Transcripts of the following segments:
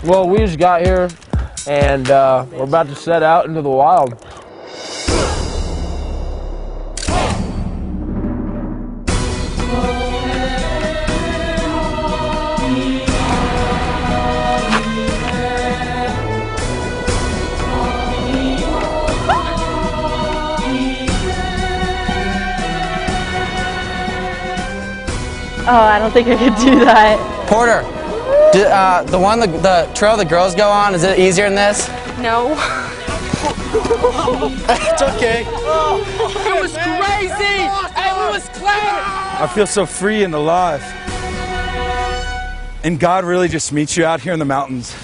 Well, we just got here, and we're about to set out into the wild. Oh, I don't think I could do that. Porter, the trail the girls go on, is it easier than this? No. It's okay. It was crazy! Hey, we was clean! I feel so free and alive. And God really just meets you out here in the mountains.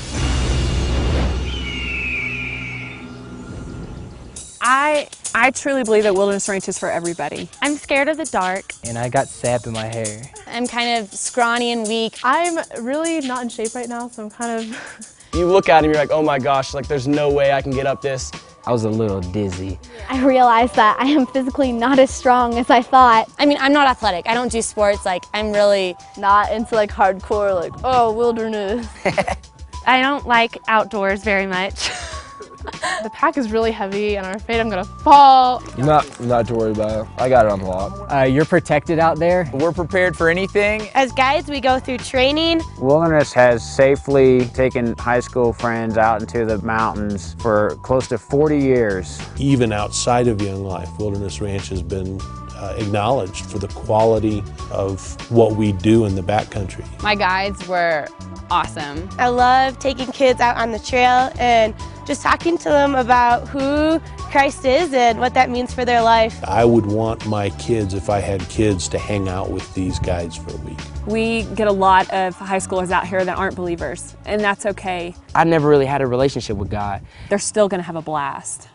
I truly believe that Wilderness Ranch is for everybody. I'm scared of the dark. And I got sap in my hair. I'm kind of scrawny and weak. I'm really not in shape right now, so I'm kind of... You look at him, you're like, oh my gosh, like there's no way I can get up this. I was a little dizzy. I realized that I am physically not as strong as I thought. I mean, I'm not athletic. I don't do sports. Like, I'm really not into like hardcore, like, oh, wilderness. I don't like outdoors very much. The pack is really heavy and I'm afraid I'm gonna fall. Not to worry about it. I got it on the lock. You're protected out there. We're prepared for anything. As guides, we go through training. Wilderness has safely taken high school friends out into the mountains for close to 40 years. Even outside of Young Life, Wilderness Ranch has been acknowledged for the quality of what we do in the backcountry. My guides were awesome. I love taking kids out on the trail and just talking to them about who Christ is and what that means for their life. I would want my kids, if I had kids, to hang out with these guides for a week. We get a lot of high schoolers out here that aren't believers, and that's okay. I never really had a relationship with God. They're still gonna have a blast.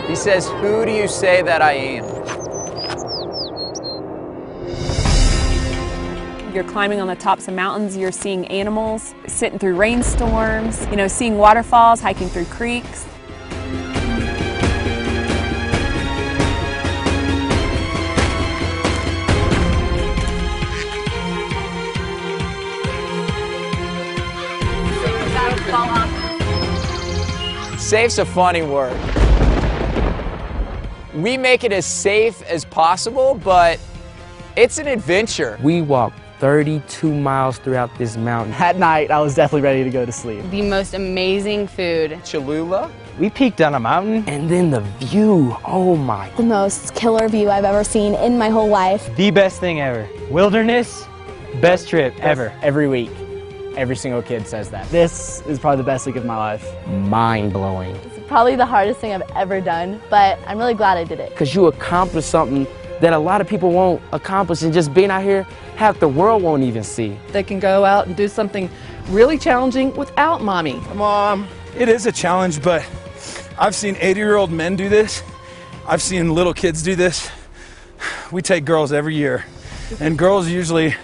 He says, who do you say that I am? You're climbing on the tops of mountains, you're seeing animals, sitting through rainstorms, you know, seeing waterfalls, hiking through creeks. Safe's a funny word. We make it as safe as possible, but it's an adventure. We walked 32 miles throughout this mountain. At night, I was definitely ready to go to sleep. The most amazing food. Cholula. We peaked on a mountain, and then the view, oh my. The most killer view I've ever seen in my whole life. The best thing ever. Wilderness, best trip ever, every week. Every single kid says that. This is probably the best week of my life. Mind-blowing. It's probably the hardest thing I've ever done, but I'm really glad I did it. Because you accomplished something that a lot of people won't accomplish, and just being out here, half the world won't even see. They can go out and do something really challenging without mommy. Mom, it is a challenge, but I've seen 80-year-old men do this. I've seen little kids do this. We take girls every year, and girls usually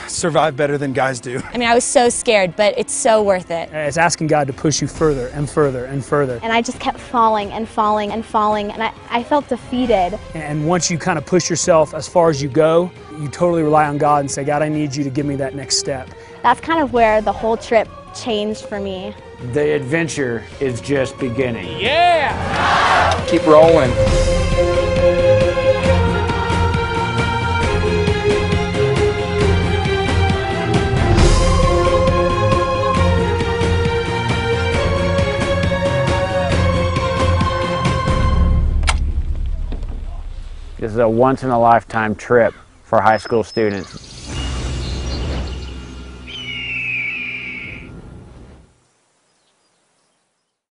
survive better than guys do. I mean, I was so scared, but it's so worth it. It's asking God to push you further and further and further. And I just kept falling and falling and falling, and I felt defeated. And once you kind of push yourself as far as you go, you totally rely on God and say, God, I need you to give me that next step. That's kind of where the whole trip changed for me. The adventure is just beginning. Yeah! Keep rolling. This is a once-in-a-lifetime trip for high school students.